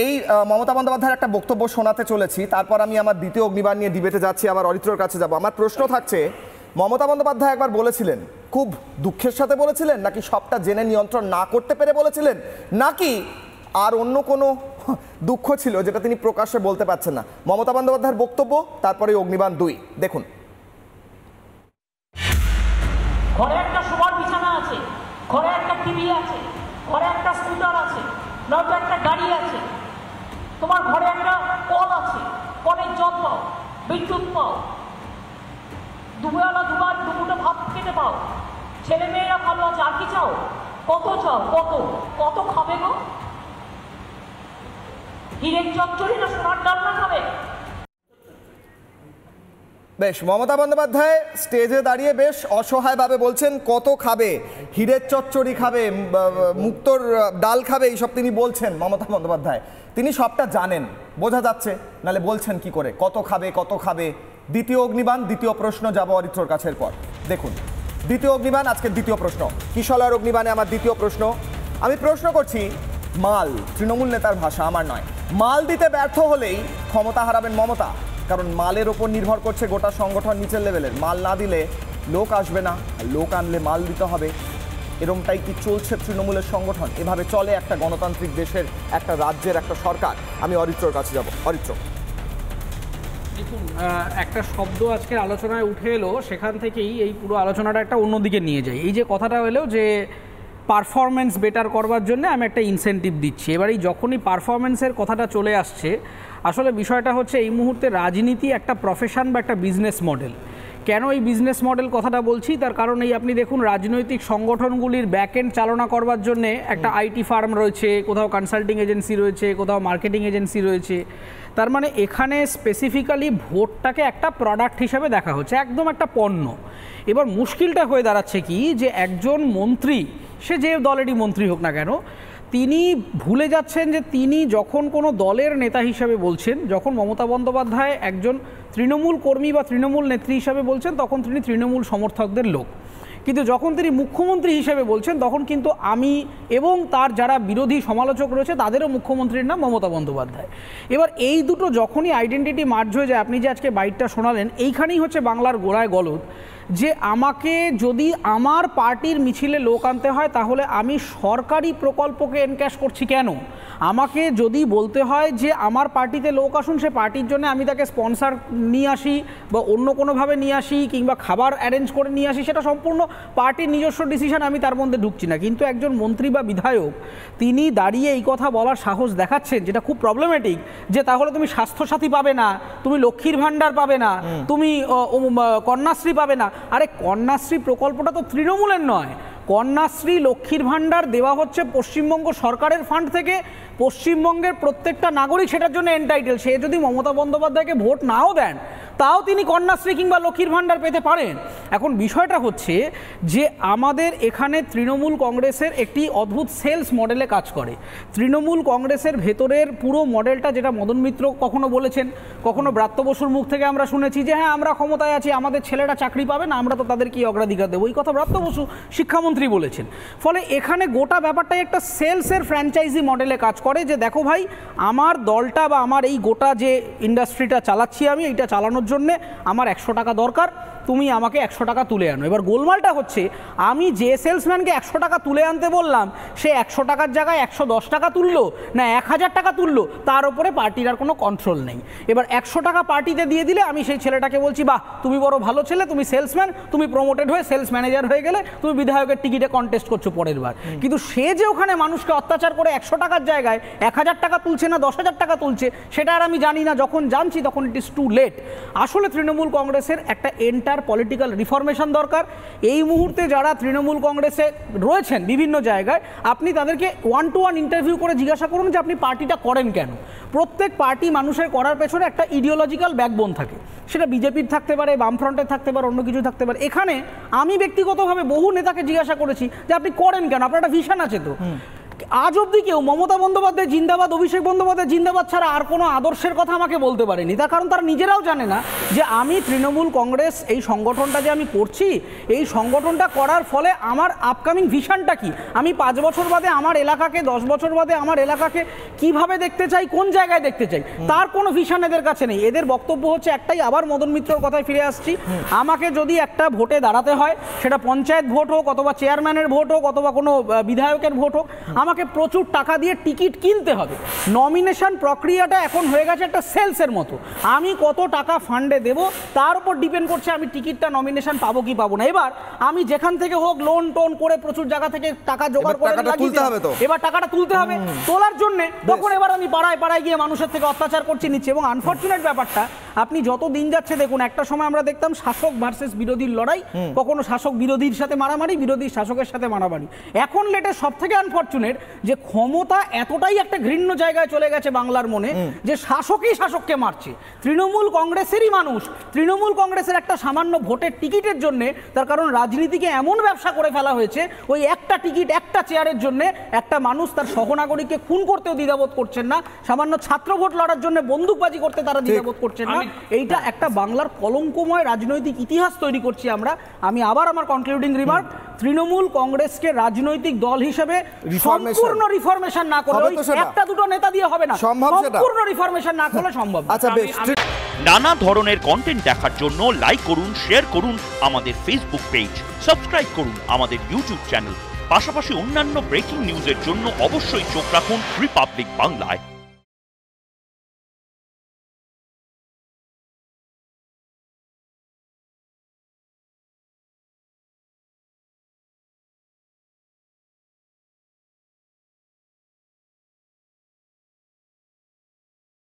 এই মমতা বন্দ্যোপাধ্যায়ের একটা বক্তব্য শোনাতে চলেছি, তারপর আমি আমার দ্বিতীয় অগ্নিবাণ নিয়ে ডিবেটে যাচ্ছি, আবার অরিত্রর কাছে যাব। আমার প্রশ্ন থাকছে, মমতা বন্দ্যোপাধ্যায় একবার বলেছিলেন, খুব দুঃখের সাথে বলেছিলেন, নাকি সবটা জেনে নিয়ন্ত্রণ না করতে পেরে বলেছিলেন, নাকি আর অন্য কোনো দুঃখ ছিল যেটা তিনি প্রকাশ্যে বলতে পারছেন না? মমতা বন্দ্যোপাধ্যায়ের বক্তব্য, তারপরে অগ্নিবাণ 2 দেখুন। ঘরে একটা শোবার বিছানা আছে, ঘরে একটা টিভি আছে, ঘরে একটা স্কুটার আছে, নয়তো একটা গাড়ি আছে, তোমার ঘরে একটা কল আছে, কলের জল পাও, বিদ্যুৎ পাও, দুবেলা দুবার দুপুরে ভাত খেতে পাও, ছেলে মেয়েরা ভালো আছে, আর কি চাও? কত চাও? কত কত খাবে গো? হিরেন চচ্চড়ি না সোনার ডালনা খাবে? বেশ, মমতা বন্দ্যোপাধ্যায় স্টেজে দাঁড়িয়ে বেশ অসহায়ভাবে বলছেন কত খাবে, হিরের চচ্চড়ি খাবে, মুক্তোর ডাল খাবে, এইসব তিনি বলছেন। মমতা বন্দ্যোপাধ্যায় তিনি সবটা জানেন, বোঝা যাচ্ছে, নালে বলছেন কি করে কত খাবে কত খাবে? দ্বিতীয় অগ্নিবাণ, দ্বিতীয় প্রশ্ন যাব অরিত্রর কাছের পর। দেখুন, দ্বিতীয় অগ্নিবাণ, আজকের দ্বিতীয় প্রশ্ন, কিশলয়ের অগ্নিবাণে আমার দ্বিতীয় প্রশ্ন। আমি প্রশ্ন করছি, মাল, তৃণমূল নেতার ভাষা, আমার নয়, মাল দিতে ব্যর্থ হলেই ক্ষমতা হারাবেন মমতা, কারণ মালের ওপর নির্ভর করছে গোটা সংগঠন নিচের লেভেলের। মাল না দিলে লোক আসবে না, আর লোক আনলে মাল দিতে হবে। এরমটাই কি চলছে তৃণমূলের সংগঠন? এভাবে চলে একটা গণতান্ত্রিক দেশের, একটা রাজ্যের, একটা সরকার? আমি অরিত্রর কাছে যাব। অরিত্র, দেখুন, একটা শব্দ আজকের আলোচনায় উঠে এলো, সেখান থেকেই এই পুরো আলোচনাটা একটা অন্যদিকে নিয়ে যায়। এই যে কথাটা এলো যে পারফরমেন্স বেটার করবার জন্য আমি একটা ইনসেন্টিভ দিচ্ছি, এবার এই যখনই পারফরমেন্সের কথাটা চলে আসছে, আসলে বিষয়টা হচ্ছে এই মুহূর্তে রাজনীতি একটা প্রফেশন বা একটা বিজনেস মডেল। কেন এই বিজনেস মডেল কথাটা বলছি? তার কারণ এই আপনি দেখুন, রাজনৈতিক সংগঠনগুলির ব্যাকএন্ড চালনা করবার জন্যে একটা আইটি ফার্ম রয়েছে, কোথাও কনসাল্টিং এজেন্সি রয়েছে, কোথাও মার্কেটিং এজেন্সি রয়েছে। তার মানে এখানে স্পেসিফিক্যালি ভোটটাকে একটা প্রোডাক্ট হিসাবে দেখা হচ্ছে, একদম একটা পণ্য। এবার মুশকিলটা হয়ে দাঁড়াচ্ছে কি, যে একজন মন্ত্রী, সে যে দলেরই মন্ত্রী হোক না কেন, তিনি ভুলে যাচ্ছেন যে তিনি যখন কোনো দলের নেতা হিসাবে বলছেন, যখন মমতা বন্দ্যোপাধ্যায় একজন তৃণমূল কর্মী বা তৃণমূল নেত্রী হিসাবে বলছেন, তখন তিনি তৃণমূল সমর্থকদের লোক। কিন্তু যখন তিনি মুখ্যমন্ত্রী হিসেবে বলছেন, তখন কিন্তু আমি এবং তার যারা বিরোধী সমালোচক রয়েছে তাদেরও মুখ্যমন্ত্রীর নাম মমতা বন্দ্যোপাধ্যায়। এবার এই দুটো যখনই আইডেন্টিটি মার্জ হয়ে যায়, আপনি যে আজকে বাইটটা শোনালেন, এইখানেই হচ্ছে বাংলার গোড়ায় গলদ, যে আমাকে যদি আমার পার্টির মিছিলে লোক আনতে হয়, তাহলে আমি সরকারি প্রকল্পকে এনক্যাশ করছি কেন? আমাকে যদি বলতে হয় যে আমার পার্টিতে লোক আসুন, সে পার্টির জন্য আমি তাকে স্পন্সার নিয়ে আসি বা অন্য কোনোভাবে নিয়ে আসি, কিংবা খাবার অ্যারেঞ্জ করে নিয়ে আসি, সেটা সম্পূর্ণ পার্টির নিজস্ব ডিসিশন, আমি তার মধ্যে ঢুকছি না। কিন্তু একজন মন্ত্রী বা বিধায়ক তিনি দাঁড়িয়ে এই কথা বলার সাহস দেখাচ্ছেন, যেটা খুব প্রবলেমেটিক, যে তাহলে তুমি স্বাস্থ্যসাথী পাবে না, তুমি লক্ষ্মীর ভাণ্ডার পাবে না, তুমি কন্যাশ্রী পাবে না। আরে কন্যাশ্রী প্রকল্পটা তো তৃণমূলের নয়, কন্যাশ্রী লক্ষ্মীর ভাণ্ডার দেওয়া হচ্ছে পশ্চিমবঙ্গ সরকারের ফান্ড থেকে। পশ্চিমবঙ্গের প্রত্যেকটা নাগরিক সেটার জন্য এন্টাইটেল। সে যদি মমতা বন্দ্যোপাধ্যায়কে ভোট নাও দেন, তাও তিনি কন্যাশ্রী কিংবা লক্ষ্মীর ভাণ্ডার পেতে পারেন। এখন বিষয়টা হচ্ছে যে আমাদের এখানে তৃণমূল কংগ্রেসের একটি অদ্ভুত সেলস মডেলে কাজ করে। তৃণমূল কংগ্রেসের ভেতরের পুরো মডেলটা, যেটা মদন মিত্র কখনো বলেছেন, কখনো ব্রাত্য বসুর মুখ থেকে আমরা শুনেছি যে হ্যাঁ আমরা ক্ষমতায় আছি, আমাদের ছেলেরা চাকরি পাবে না, আমরা তো তাদেরকে অগ্রাধিকার দেবো, এই কথা ব্রাত্য বসু শিক্ষামন্ত্রী বলেছেন। ফলে এখানে গোটা ব্যাপারটাই একটা সেলসের ফ্র্যাঞ্চাইজি মডেলে কাজ করে, যে দেখো ভাই, আমার দলটা বা আমার এই গোটা যে ইন্ডাস্ট্রিটা চালাচ্ছি আমি, এইটা চালানোর জন্যে আমার 100 টাকা দরকার, তুমি আমাকে 100 টাকা তুলে আনো। এবার গোলমালটা হচ্ছে, আমি যে সেলসম্যানকে 100 টাকা তুলে আনতে বললাম, সে 100 টাকার জায়গায় 110 টাকা তুললো না 1000 টাকা তুললো, তার উপরে পার্টির আর কোনো কন্ট্রোল নেই। এবার 100 টাকা পার্টিতে দিয়ে দিলে আমি সেই ছেলেটাকে বলছি, বাহ তুমি বড় ভালো ছেলে, তুমি সেলসম্যান, তুমি প্রমোটেড হয়ে সেলস ম্যানেজার হয়ে গেলে, তুমি বিধায়কের টিকিটে কন্টেস্ট করছো পরের বার। কিন্তু সে যে ওখানে মানুষকে অত্যাচার করে 100 টাকার জায়গায় 1000 টাকা তুলছে না 10,000 টাকা তুলছে, সেটা আর আমি জানি না। যখন জানছি তখন ইট ইজ টু লেট। আসলে তৃণমূল কংগ্রেসের একটা এন্টার পলিটিক্যাল রিফরমেশন দরকার। এই মুহূর্তে যারা তৃণমূল কংগ্রেসে রয়েছেন বিভিন্ন জায়গায়, আপনি তাদেরকে 1-to-1 ইন্টারভিউ করে জিজ্ঞাসা করুন যে আপনি পার্টিটা করেন কেন। প্রত্যেক পার্টি মানুষের করার পেছনে একটা ইডিওলজিক্যাল ব্যাকবোন থাকে, সেটা বিজেপির থাকতে পারে, বামফ্রন্টের থাকতে পারে, অন্য কিছু থাকতে পারে। এখানে আমি ব্যক্তিগতভাবে বহু নেতাকে জিজ্ঞাসা করেছি যে আপনি করেন কেন, আপনার একটা ভিশন আছে তো। আজ অবধি কেউ মমতা বন্দ্যোপাধ্যায় জিন্দাবাদ, অভিষেক বন্দ্যোপাধ্যায় জিন্দাবাদ ছাড়া আর কোনো আদর্শের কথা আমাকে বলতে পারেনি। তার কারণ তারা নিজেরাও জানে না যে আমি তৃণমূল কংগ্রেস এই সংগঠনটা যে আমি করছি, এই সংগঠনটা করার ফলে আমার আপকামিং ভিশনটা কি, আমি 5 বছর বাদে আমার এলাকাকে, 10 বছর বাদে আমার এলাকাকে কিভাবে দেখতে চাই, কোন জায়গায় দেখতে চাই, তার কোনো ভিশন এদের কাছে নেই। এদের বক্তব্য হচ্ছে একটাই, আবার মদন মিত্রর কথায় ফিরে আসছি, আমাকে যদি একটা ভোটে দাঁড়াতে হয়, সেটা পঞ্চায়েত ভোট হোক অথবা চেয়ারম্যানের ভোট হোক অথবা কোনো বিধায়কের ভোট হোক, আমাকে প্রচুর টাকা দিয়ে টিকিট কিনতে হবে। নমিনেশন প্রক্রিয়াটা এখন হয়ে গেছে একটা সেলসের মতো, আমি কত টাকা ফান্ডে দেব তার উপর ডিপেন্ড করছে আমি টিকিটটা নমিনেশন পাবো কি পাবো না। এবার আমি যেখান থেকে হোক লোন টোন করে প্রচুর জায়গা থেকে টাকা জোগাড় করে এবার টাকাটা তুলতে হবে, তোলার জন্য তখন এবার আমি পাড়ায় পাড়ায় গিয়ে মানুষের থেকে অত্যাচার করছি নিচ্ছি। এবং আনফর্চুনেট ব্যাপারটা, আপনি যত দিন যাচ্ছে দেখুন, একটা সময় আমরা দেখতাম শাসক ভার্সেস বিরোধীর লড়াই, কখনো শাসক বিরোধীর সাথে মারামারি, বিরোধী শাসকের সাথে মারামারি। এখন লেটে সব থেকে আনফর্চুনেট যে ক্ষমতা এতটাই একটা ঘৃণ্য জায়গায় চলে গেছে বাংলার মনে যে শাসকই শাসককে মারছে। তৃণমূল কংগ্রেসেরই মানুষ, তৃণমূল কংগ্রেসের একটা সামান্য ভোটের টিকিটের জন্য, তার কারণ রাজনীতিকে এমন ব্যবসা করে ফেলা হয়েছে, ওই একটা টিকিট একটা চেয়ারের জন্য একটা মানুষ তার সহনাগরিককে খুন করতেও দ্বিধাবোধ করছেন না, সামান্য ছাত্র ভোট লড়ার জন্য বন্দুকবাজি করতে তারা দ্বিধাবোধ করছেন না। এইটা একটা বাংলার কলঙ্কময় রাজনৈতিক ইতিহাস তৈরি করছি আমরা। আমি আবার আমার কনক্লুডিং রিমার্ক, তৃণমূল কংগ্রেসকে রাজনৈতিক দল হিসেবে সম্পূর্ণ রিফরমেশন না করলে, একটা দুটো নেতা দিয়ে হবে না, সম্পূর্ণ রিফরমেশন না করলে সম্ভব। আচ্ছা বেশ, নানা ধরনের কন্টেন্ট দেখার জন্য লাইক করুন, শেয়ার করুন আমাদের ফেসবুক পেজ, সাবস্ক্রাইব করুন আমাদের ইউটিউব চ্যানেল। পাশাপাশি অন্যান্য ব্রেকিং নিউজের জন্য অবশ্যই চোখ রাখুন রিপাবলিক বাংলায়।